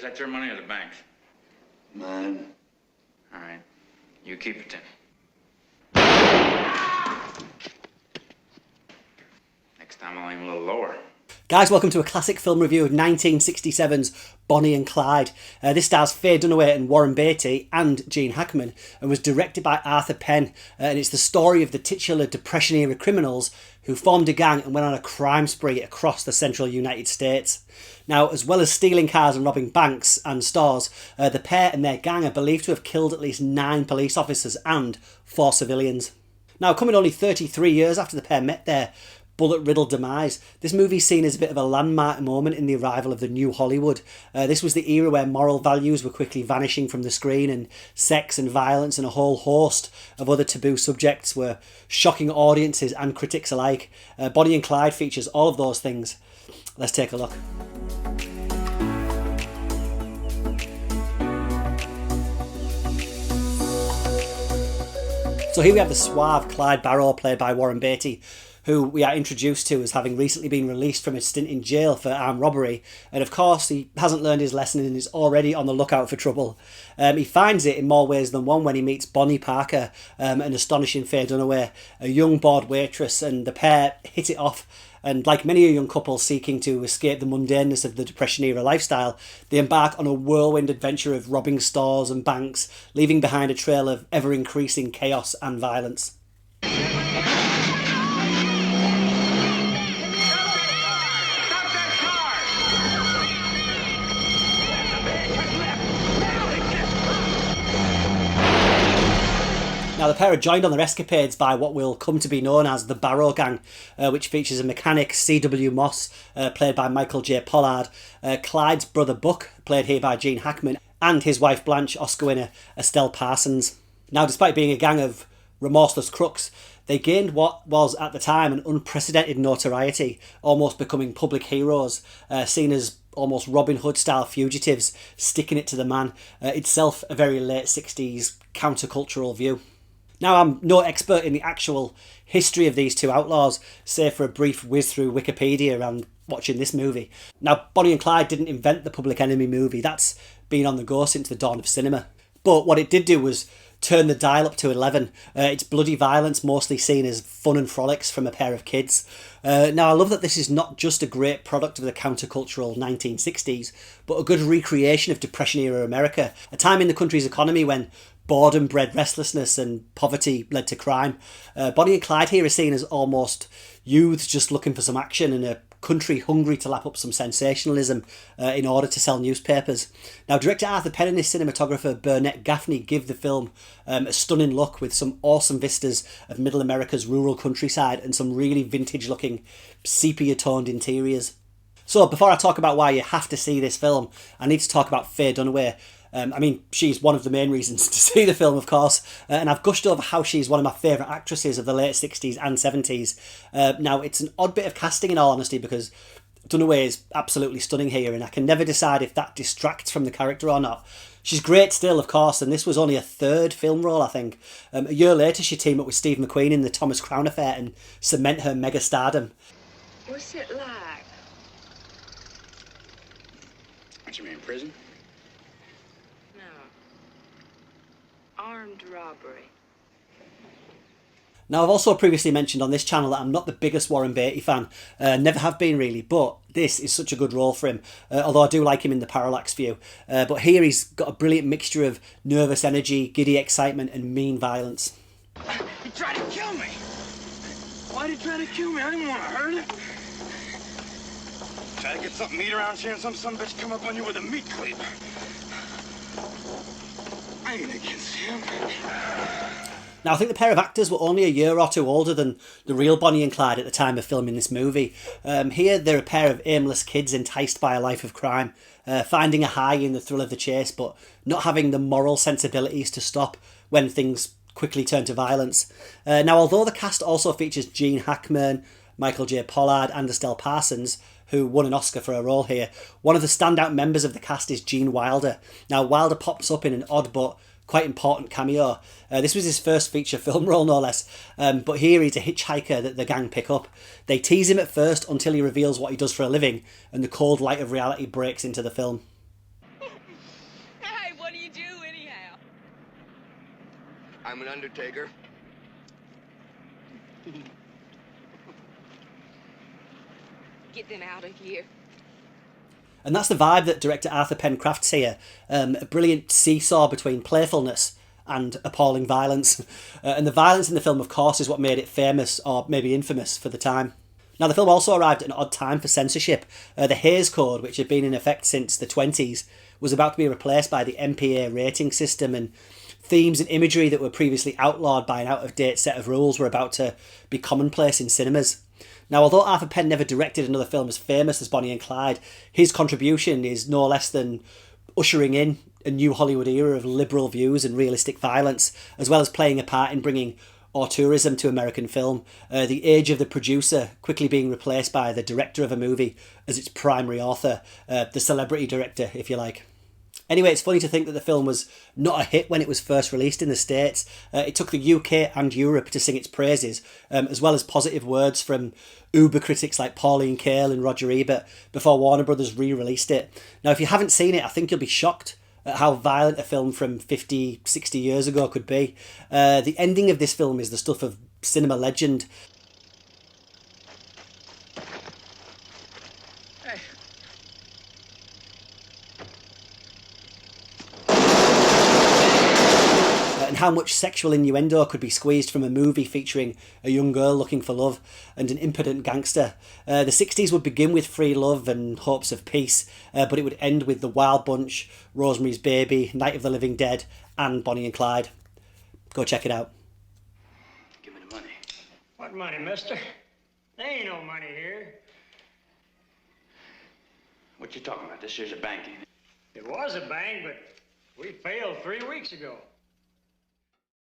Is that your money or the bank's? Mine. All right. You keep it then. Next time I'll aim a little lower. Guys, welcome to a classic film review of 1967's Bonnie and Clyde. This stars Faye Dunaway and Warren Beatty and Gene Hackman and was directed by Arthur Penn. And it's the story of the titular Depression-era criminals who formed a gang and went on a crime spree across the central United States. Now, as well as stealing cars and robbing banks and stores, the pair and their gang are believed to have killed at least 9 police officers and 4 civilians. Now, coming only 33 years after the pair met their bullet-riddled demise, this movie's seen as a bit of a landmark moment in the arrival of the new Hollywood. This was the era where moral values were quickly vanishing from the screen, and sex and violence and a whole host of other taboo subjects were shocking audiences and critics alike. Bonnie and Clyde features all of those things. Let's take a look. So here we have the suave Clyde Barrow, played by Warren Beatty, who we are introduced to as having recently been released from his stint in jail for armed robbery. And of course, he hasn't learned his lesson and is already on the lookout for trouble. He finds it in more ways than one when he meets Bonnie Parker, an astonishing Faye Dunaway, a young bored waitress, and the pair hit it off. And like many a young couple seeking to escape the mundaneness of the Depression-era lifestyle, they embark on a whirlwind adventure of robbing stores and banks, leaving behind a trail of ever-increasing chaos and violence. Now, the pair are joined on their escapades by what will come to be known as the Barrow Gang, which features a mechanic, C.W. Moss, played by Michael J. Pollard, Clyde's brother Buck, played here by Gene Hackman, and his wife Blanche, Oscar winner Estelle Parsons. Now, despite being a gang of remorseless crooks, they gained what was at the time an unprecedented notoriety, almost becoming public heroes, seen as almost Robin Hood-style fugitives, sticking it to the man, itself a very late 60s countercultural view. Now, I'm no expert in the actual history of these two outlaws, save for a brief whiz through Wikipedia and watching this movie. Now, Bonnie and Clyde didn't invent the Public Enemy movie. That's been on the go since the dawn of cinema. But what it did do was turn the dial up to 11. It's bloody violence, mostly seen as fun and frolics from a pair of kids. Now, I love that this is not just a great product of the countercultural 1960s, but a good recreation of Depression-era America, a time in the country's economy when boredom bred restlessness and poverty led to crime. Bonnie and Clyde here are seen as almost youths just looking for some action and a country hungry to lap up some sensationalism in order to sell newspapers. Now, director Arthur Penn and his cinematographer Burnett Gaffney give the film a stunning look with some awesome vistas of Middle America's rural countryside and some really vintage looking sepia-toned interiors. So before I talk about why you have to see this film, I need to talk about Faye Dunaway. She's one of the main reasons to see the film, of course, and I've gushed over how she's one of my favourite actresses of the late 60s and 70s. Now, it's an odd bit of casting in all honesty, because Dunaway is absolutely stunning here, and I can never decide if that distracts from the character or not. She's great still, of course, and this was only her 3rd film role, I think. A year later, she teamed up with Steve McQueen in The Thomas Crown Affair and cement her mega stardom. What's it like? Aren't you in prison? Armed robbery. Now, I've also previously mentioned on this channel that I'm not the biggest Warren Beatty fan, never have been really, but this is such a good role for him, although I do like him in The Parallax View. But here he's got a brilliant mixture of nervous energy, giddy excitement and mean violence. He tried to kill me! Why did he try to kill me? I didn't want to hurt him. Try to get something to eat around here and some bitch come up on you with a meat cleaver. I ain't against him. Now, I think the pair of actors were only a year or two older than the real Bonnie and Clyde at the time of filming this movie. Here, they're a pair of aimless kids enticed by a life of crime, finding a high in the thrill of the chase, but not having the moral sensibilities to stop when things quickly turn to violence. Now, although the cast also features Gene Hackman, Michael J. Pollard and Estelle Parsons, who won an Oscar for her role here, one of the standout members of the cast is Gene Wilder. Now, Wilder pops up in an odd but quite important cameo. This was his first feature film role, no less, but here he's a hitchhiker that the gang pick up. They tease him at first until he reveals what he does for a living, and the cold light of reality breaks into the film. I'm an undertaker. Get them out of here. And that's the vibe that director Arthur Penn crafts here. A brilliant seesaw between playfulness and appalling violence. And the violence in the film, of course, is what made it famous, or maybe infamous, for the time. Now, the film also arrived at an odd time for censorship. The Hays Code, which had been in effect since the 20s, was about to be replaced by the MPA rating system, and themes and imagery that were previously outlawed by an out-of-date set of rules were about to be commonplace in cinemas. Now, although Arthur Penn never directed another film as famous as Bonnie and Clyde, his contribution is no less than ushering in a new Hollywood era of liberal views and realistic violence, as well as playing a part in bringing auteurism to American film, the age of the producer quickly being replaced by the director of a movie as its primary author, the celebrity director, if you like. Anyway, it's funny to think that the film was not a hit when it was first released in the States. It took the UK and Europe to sing its praises, as well as positive words from uber critics like Pauline Kael and Roger Ebert before Warner Brothers re-released it. Now, if you haven't seen it, I think you'll be shocked at how violent a film from 50, 60 years ago could be. The ending of this film is the stuff of cinema legend. And how much sexual innuendo could be squeezed from a movie featuring a young girl looking for love and an impotent gangster. The 60s would begin with free love and hopes of peace, but it would end with The Wild Bunch, Rosemary's Baby, Night of the Living Dead, and Bonnie and Clyde. Go check it out. Give me the money. What money, mister? There ain't no money here. What you talking about? This here's a bank, ain't it? It was a bank, but we failed 3 weeks ago.